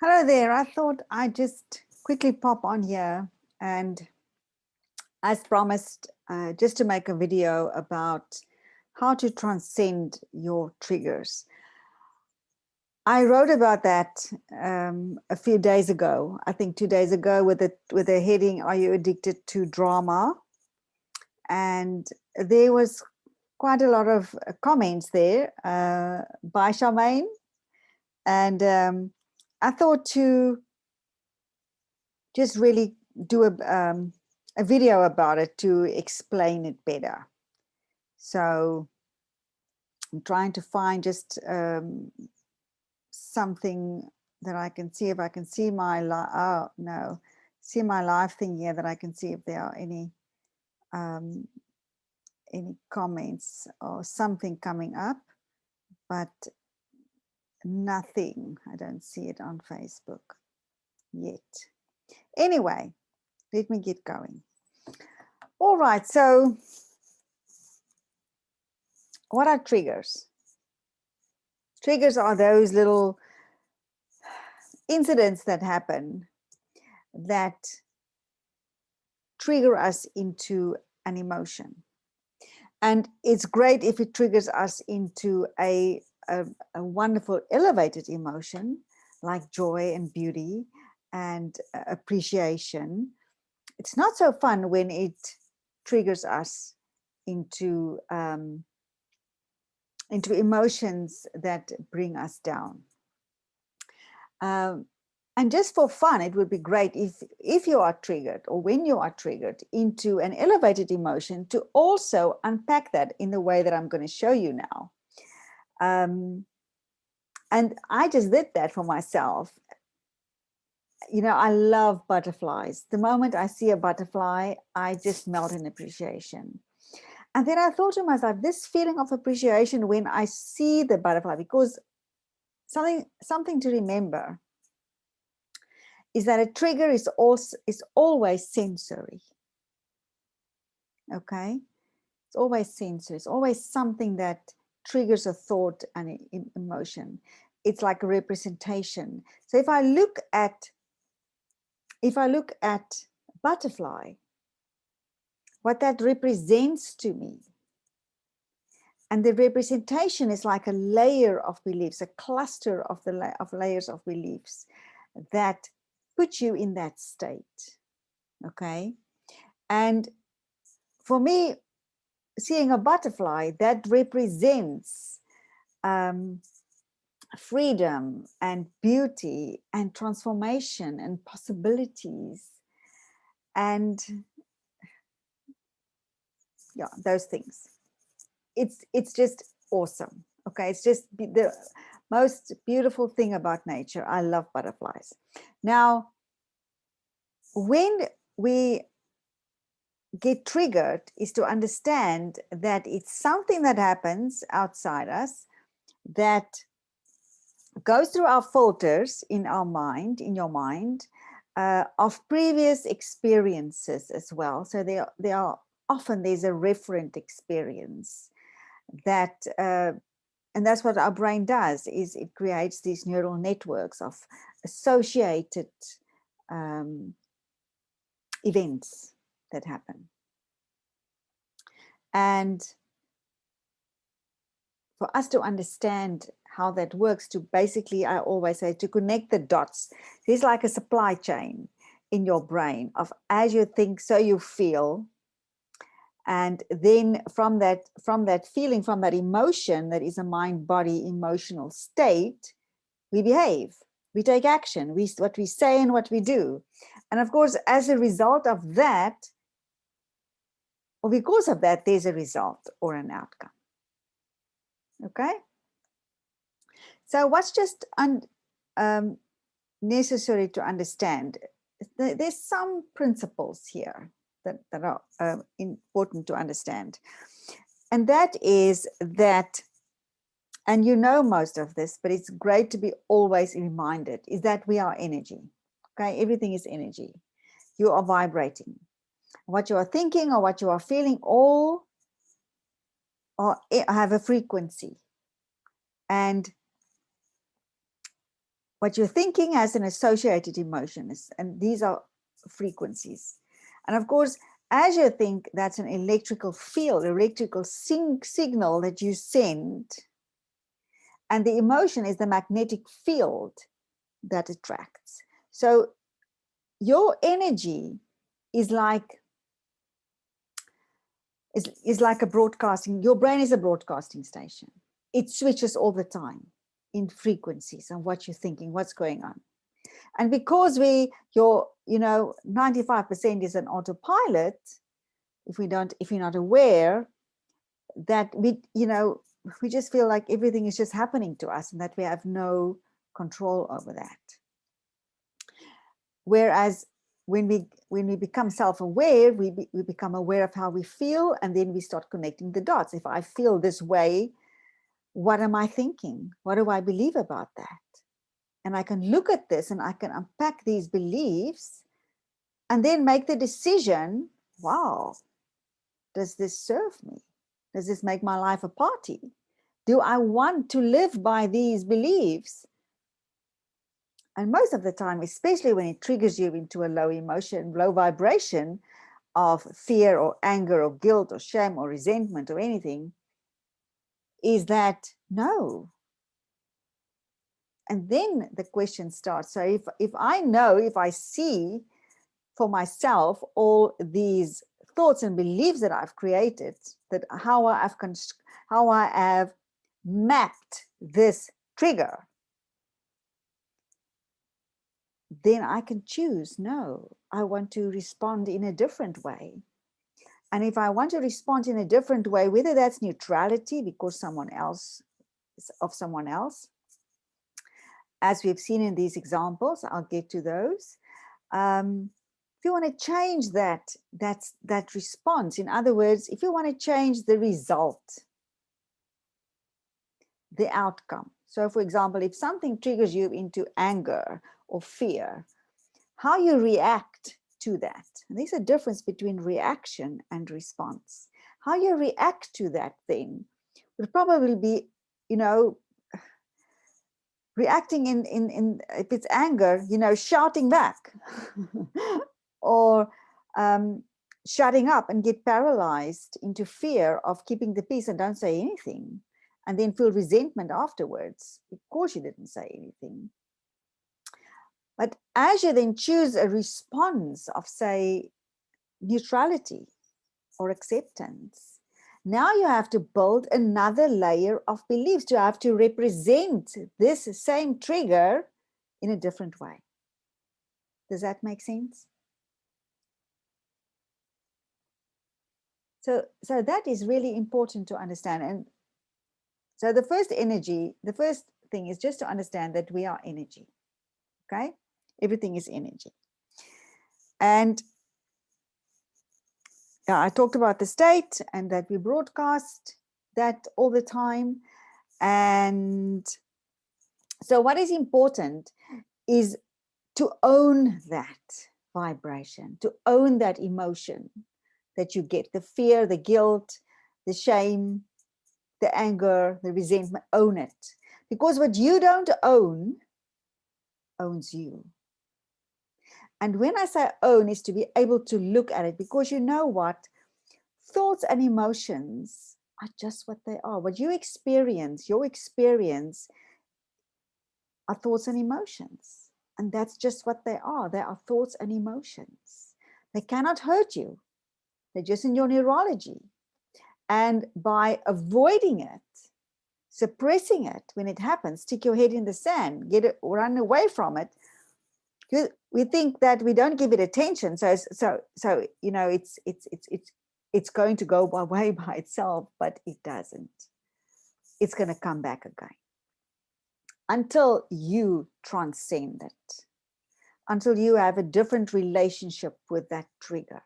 Hello there. I thought I'd just quickly pop on here and, as promised, just to make a video about how to transcend your triggers. I wrote about that a few days ago, I think 2 days ago, with a heading, "Are you addicted to drama?" And there was quite a lot of comments there by Charmaine. And I thought to just really do a video about it to explain it better. So I'm trying to find just something that I can see, if I can see my see my live thing here, that I can see if there are any comments or something coming up, but nothing. I don't see it on Facebook yet. Anyway, let me get going. All right, so what are triggers? Triggers are those little incidents that happen that trigger us into an emotion. And it's great if it triggers us into a wonderful elevated emotion like joy and beauty and appreciation. It's not so fun when it triggers us into emotions that bring us down. And just for fun, it would be great if you are triggered, or when you are triggered into an elevated emotion, to also unpack that in the way that I'm going to show you now. And I just did that for myself. You know, I love butterflies. The moment I see a butterfly, I just melt in appreciation. And then I thought to myself, this feeling of appreciation when I see the butterfly, because something to remember is that a trigger is always sensory. Okay, it's always sensory. It's always something that triggers a thought and an emotion. It's like a representation. So if I look at butterfly, what that represents to me, and the representation is like a layer of beliefs, a cluster of layers of beliefs that put you in that state. Okay, and for me, seeing a butterfly, that represents freedom and beauty and transformation and possibilities, and yeah, those things. It's just awesome. Okay, it's just the most beautiful thing about nature. I love butterflies. Now, when we get triggered, is to understand that it's something that happens outside us that goes through our filters in our mind, in your mind, of previous experiences as well. So there are often, there's a referent experience that, and that's what our brain does, is it creates these neural networks of associated events that happen. And for us to understand how that works, to basically, I always say, to connect the dots. There's like a supply chain in your brain of, as you think, so you feel. And then from that feeling, from that emotion, that is a mind-body emotional state, we behave, we take action, what we say and what we do. And of course, as a result of that, or because of that, there's a result or an outcome. Okay? So what's just necessary to understand, there's some principles here that are important to understand. And that is that, and you know most of this, but it's great to be always reminded, is that we are energy. Okay, everything is energy. You are vibrating. What you are thinking or what you are feeling all have a frequency. And what you're thinking has an associated emotion, and these are frequencies. And of course, as you think, that's an electrical field, electrical signal that you send. And the emotion is the magnetic field that attracts. So your energy is like a broadcasting, your brain is a broadcasting station. It switches all the time in frequencies and what you're thinking, what's going on. And because your 95% is an autopilot, if you're not aware, that we just feel like everything is just happening to us and that we have no control over that. Whereas when we become self-aware, we become aware of how we feel, and then we start connecting the dots. If I feel this way, what am I thinking? What do I believe about that? And I can look at this and I can unpack these beliefs and then make the decision, wow, does this serve me? Does this make my life a party? Do I want to live by these beliefs? And most of the time, especially when it triggers you into a low emotion, low vibration of fear or anger or guilt or shame or resentment or anything, is that no. And then the question starts. So if I see for myself all these thoughts and beliefs that I've created, that how I have mapped this trigger, then I can choose, no, I want to respond in a different way. And if I want to respond in a different way, whether that's neutrality because someone else, as we've seen in these examples, I'll get to those. If you want to change that response, in other words, if you want to change the result, the outcome. So for example, if something triggers you into anger or fear, how you react to that. And there's a difference between reaction and response. How you react to that thing would probably be, reacting in if it's anger, shouting back or shutting up and get paralyzed into fear of keeping the peace and don't say anything and then feel resentment afterwards because you didn't say anything. But as you then choose a response of, say, neutrality or acceptance, now you have to build another layer of beliefs. You have to represent this same trigger in a different way. Does that make sense? So that is really important to understand. And so the first thing is just to understand that we are energy. Okay? Everything is energy. And I talked about the state and that we broadcast that all the time. And so what is important is to own that vibration, to own that emotion that you get, the fear, the guilt, the shame, the anger, the resentment. Own it. Because what you don't own owns you. And when I say own, is to be able to look at it, because you know what? Thoughts and emotions are just what they are. What you experience, your experience, are thoughts and emotions. And that's just what they are. They are thoughts and emotions. They cannot hurt you. They're just in your neurology. And by avoiding it, suppressing it when it happens, stick your head in the sand, run away from it, we think that we don't give it attention. So it's going to go away by itself, but it doesn't. It's going to come back again until you transcend it, until you have a different relationship with that trigger.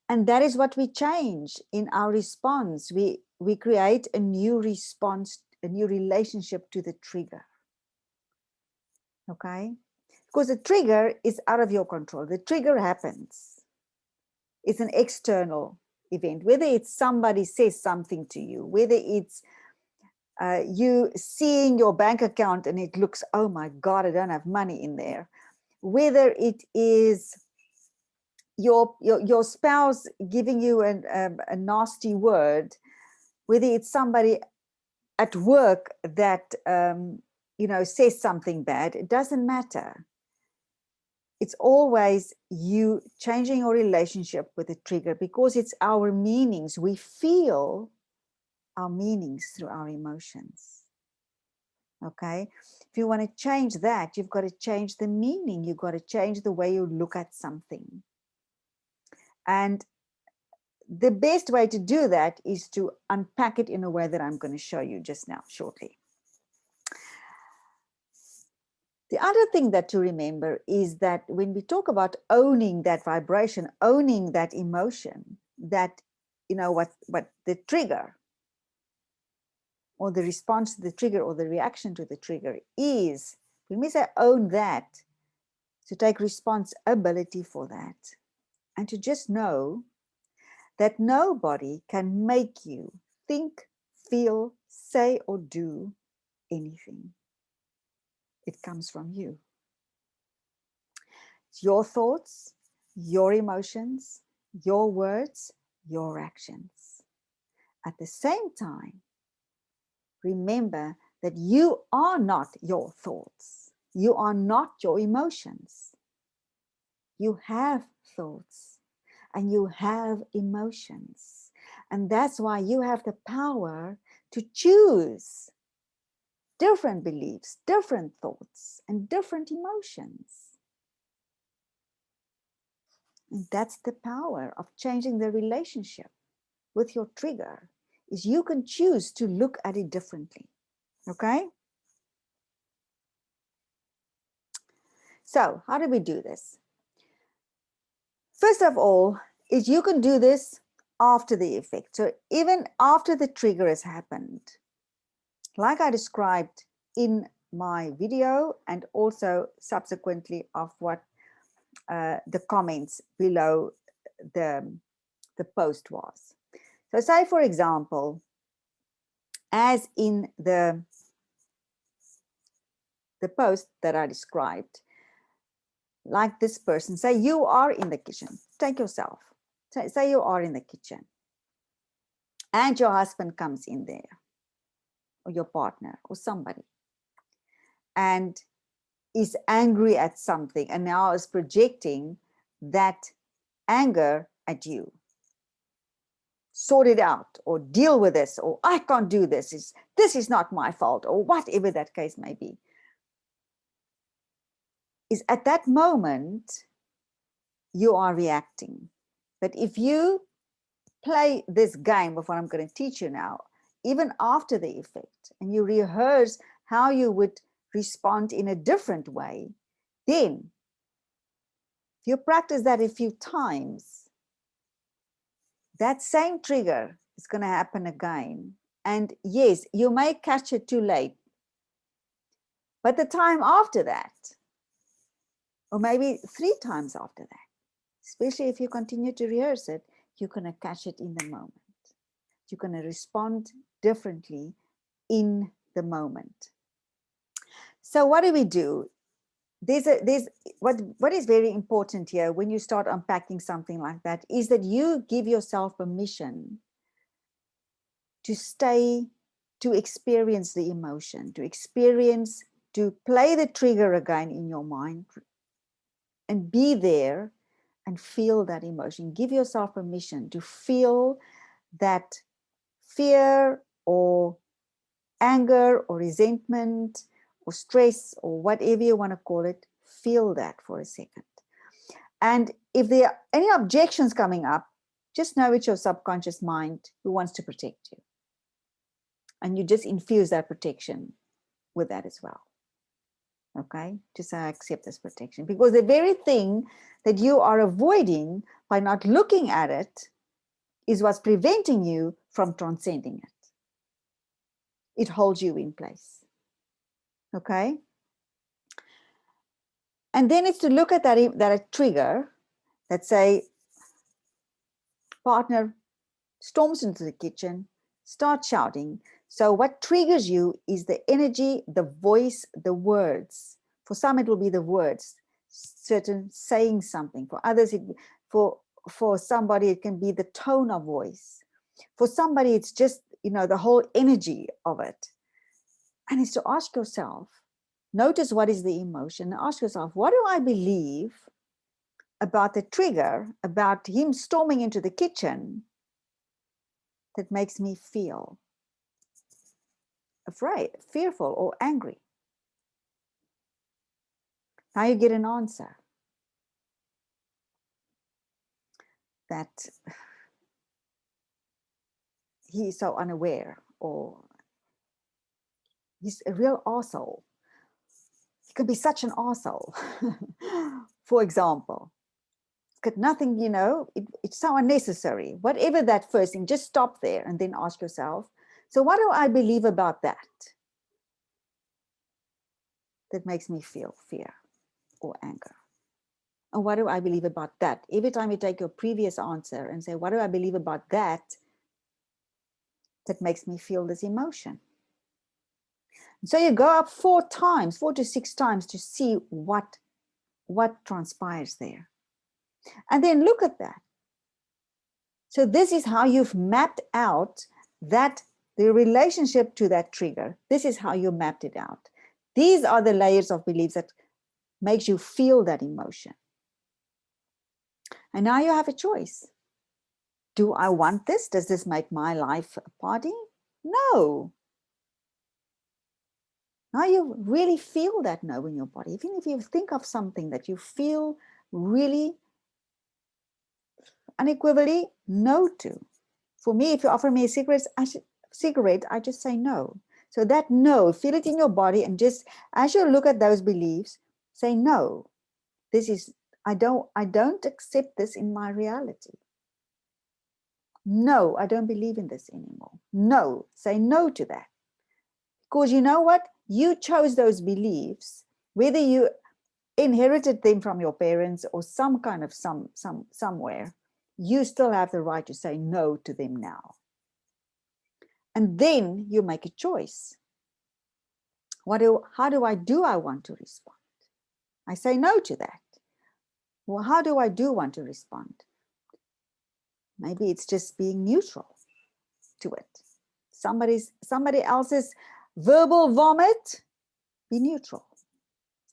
And that is what we change in our response. We create a new response, a new relationship to the trigger. Okay? Because the trigger is out of your control. The trigger happens. It's an external event. Whether it's somebody says something to you, whether it's you seeing your bank account and it looks, oh my God, I don't have money in there. Whether it is your spouse giving you a nasty word, whether it's somebody at work that says something bad, it doesn't matter. It's always you changing your relationship with the trigger, because it's our meanings. We feel our meanings through our emotions. Okay, if you want to change that, you've got to change the meaning. You've got to change the way you look at something. And the best way to do that is to unpack it in a way that I'm going to show you just now shortly. The other thing that to remember is that when we talk about owning that vibration, owning that emotion, that, what the trigger or the response to the trigger or the reaction to the trigger is, when we say own that, to take responsibility for that, and to just know that nobody can make you think, feel, say, or do anything. It comes from you. It's your thoughts, your emotions, your words, your actions. At the same time, remember that you are not your thoughts. You are not your emotions. You have thoughts and you have emotions. And that's why you have the power to choose different beliefs, different thoughts, and different emotions. And that's the power of changing the relationship with your trigger, is you can choose to look at it differently. Okay? So how do we do this? First of all, is you can do this after the effect. So even after the trigger has happened, like I described in my video and also subsequently of what the comments below the post was. So say, for example, as in the post that I described, like this person, say you are in the kitchen, take yourself, say you are in the kitchen and your husband comes in there, or your partner or somebody, and is angry at something and now is projecting that anger at you. Sort it out, or deal with this, or I can't do this, this is not my fault, or whatever that case may be. Is at that moment you are reacting. But if you play this game of what I'm going to teach you now, even after the effect, and you rehearse how you would respond in a different way, then if you practice that a few times, that same trigger is going to happen again. And yes, you may catch it too late, but the time after that, or maybe 3 times after that, especially if you continue to rehearse it, you're going to catch it in the moment. You're going to respond differently in the moment. So what do we do? What is very important here when you start unpacking something like that is that you give yourself permission to stay, to experience the emotion, to play the trigger again in your mind and be there and feel that emotion. Give yourself permission to feel that fear or anger or resentment or stress or whatever you want to call it. Feel that for a second. And if there are any objections coming up, just know it's your subconscious mind who wants to protect you. And you just infuse that protection with that as well. Okay, to say I accept this protection, because the very thing that you are avoiding by not looking at it is what's preventing you from transcending it. It holds you in place. Okay, and then it's to look at that a trigger that, say, partner storms into the kitchen, starts shouting, So what triggers you is the energy, the voice, the words. For some, it will be the words, certain saying something. For others, for somebody, it can be the tone of voice. For somebody, it's just, the whole energy of it. And it's to ask yourself, notice what is the emotion, and ask yourself, what do I believe about the trigger, about him storming into the kitchen, that makes me feel afraid, fearful, or angry? Now you get an answer that he is so unaware, or he's a real arsehole. He can be such an arsehole, for example. It's got nothing, it's so unnecessary. Whatever that first thing, just stop there and then ask yourself, so what do I believe about that makes me feel fear or anger? And what do I believe about that? Every time you take your previous answer and say, what do I believe about that makes me feel this emotion? So you go up 4 to 6 times to see what transpires there. And then look at that. So this is how you've mapped out that the relationship to that trigger. This is how you mapped it out. These are the layers of beliefs that makes you feel that emotion. And now you have a choice. Do I want this? Does this make my life a party? No. Now you really feel that no in your body. Even if you think of something that you feel really unequivocally no to. For me, if you offer me a cigarette, I just say no. So that no, feel it in your body, and just as you look at those beliefs, say no. This is, I don't accept this in my reality. No, I don't believe in this anymore. No, say no to that. Because you know what? You chose those beliefs, whether you inherited them from your parents or some kind of somewhere, you still have the right to say no to them now. And then you make a choice. How do I want to respond? I say no to that. Well, how do I want to respond? Maybe it's just being neutral to it. Somebody else's verbal vomit, be neutral.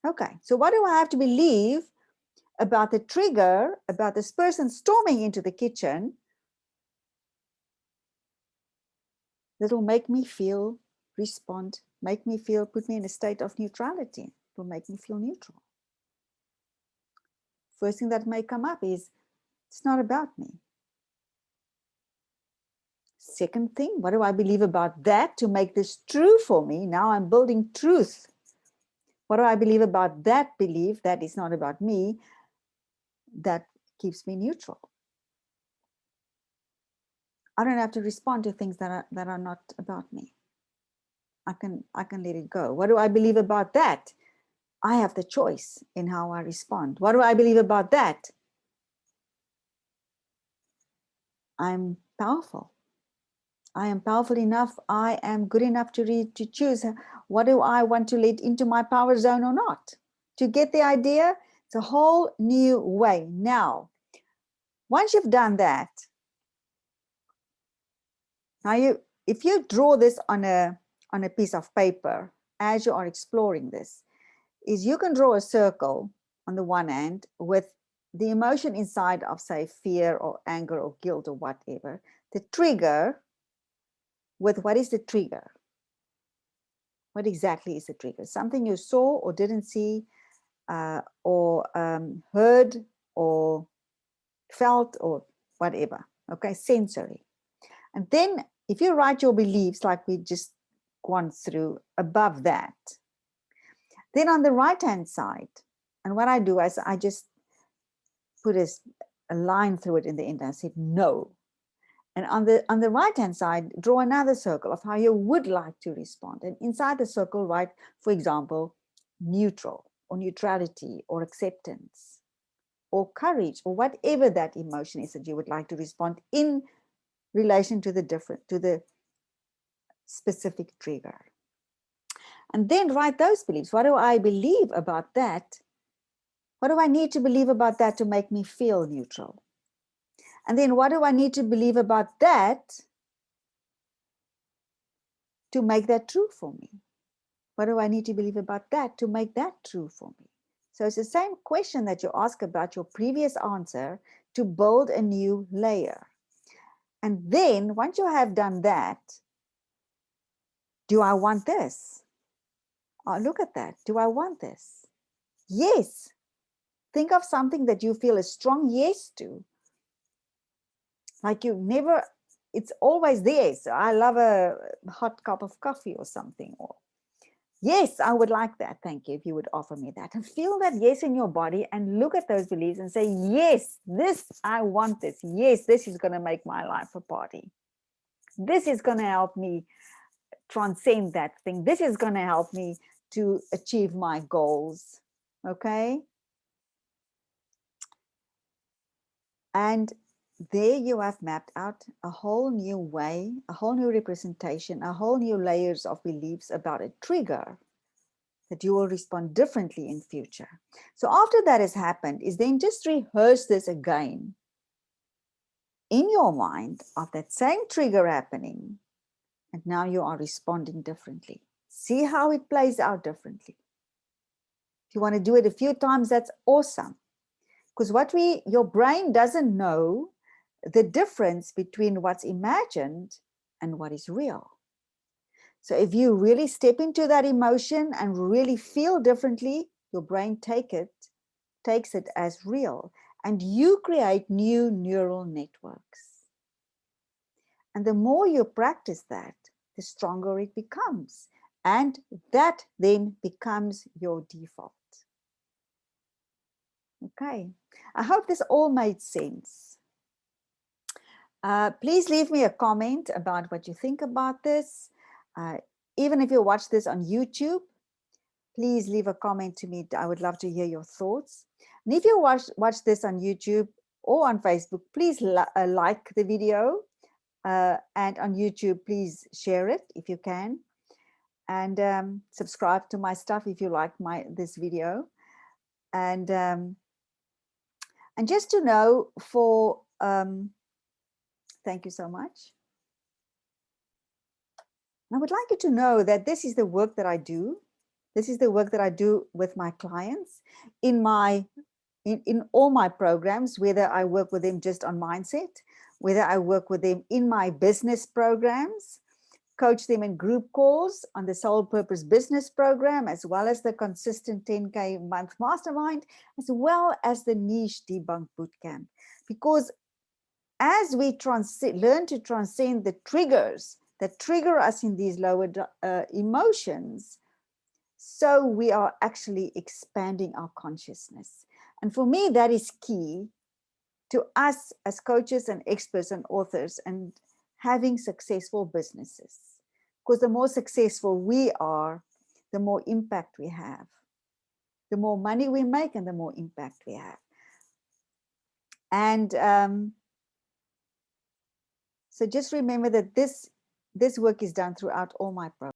Okay, so what do I have to believe about the trigger, about this person storming into the kitchen, that'll make me feel, respond, make me feel, put me in a state of neutrality? It will make me feel neutral. First thing that may come up is, it's not about me. Second thing, what do I believe about that to make this true for me? Now I'm building truth. What do I believe about that belief that is not about me, that keeps me neutral? I don't have to respond to things that are not about me. I can let it go. What do I believe about that? I have the choice in how I respond. What do I believe about that? I'm powerful. I am powerful enough. I am good enough to choose what do I want to let into my power zone or not. To get the idea, it's a whole new way. Now, once you've done that, now if you draw this on a piece of paper as you are exploring this, is you can draw a circle on the one hand with the emotion inside of, say, fear or anger or guilt or whatever. The trigger with what is the trigger? What exactly is the trigger? Something you saw or didn't see, or heard or felt or whatever, okay, sensory. And then if you write your beliefs like we just gone through above that, then on the right-hand side, and what I do is I just put a line through it in the end. I said no. And on the right-hand side, draw another circle of how you would like to respond. And inside the circle, write, for example, neutral or neutrality or acceptance or courage or whatever that emotion is that you would like to respond in relation to the specific trigger. And then write those beliefs. What do I believe about that? What do I need to believe about that to make me feel neutral? And then what do I need to believe about that to make that true for me? What do I need to believe about that to make that true for me? So it's the same question that you ask about your previous answer to build a new layer. And then once you have done that, do I want this? Oh, look at that. Do I want this? Yes. Think of something that you feel a strong yes to. Like you never, it's always there. So I love a hot cup of coffee or something. Or yes, I would like that. Thank you. If you would offer me that, and feel that yes in your body and look at those beliefs and say, yes, this, I want this. Yes, this is going to make my life a party. This is going to help me transcend that thing. This is going to help me to achieve my goals. Okay. And there you have mapped out a whole new way, a whole new representation, a whole new layers of beliefs about a trigger that you will respond differently in future. So after that has happened, is then just rehearse this again in your mind of that same trigger happening. And now you are responding differently. See how it plays out differently. If you want to do it a few times, that's awesome. Because your brain doesn't know the difference between what's imagined and what is real. So if you really step into that emotion and really feel differently, your brain takes it as real, and you create new neural networks. And the more you practice that, the stronger it becomes. And that then becomes your default. Okay, I hope this all made sense. Please leave me a comment about what you think about this. Even if you watch this on YouTube, please leave a comment to me. I would love to hear your thoughts. And if you watch this on YouTube or on Facebook, please like the video. And on YouTube, please share it if you can. And subscribe to my stuff if you like this video. And just to know thank you so much. I would like you to know that this is the work that I do. This is the work that I do with my clients in all my programs, whether I work with them just on mindset, whether I work with them in my business programs, coach them in group calls on the Soul Purpose Business Program, as well as the Consistent 10K Month Mastermind, as well as the Niche Debunk Bootcamp. Because as we learn to transcend the triggers that trigger us in these lower emotions, so we are actually expanding our consciousness. And for me, that is key to us as coaches and experts and authors and having successful businesses. Because the more successful we are, the more impact we have. The more money we make and the more impact we have. And so just remember that this work is done throughout all my programs.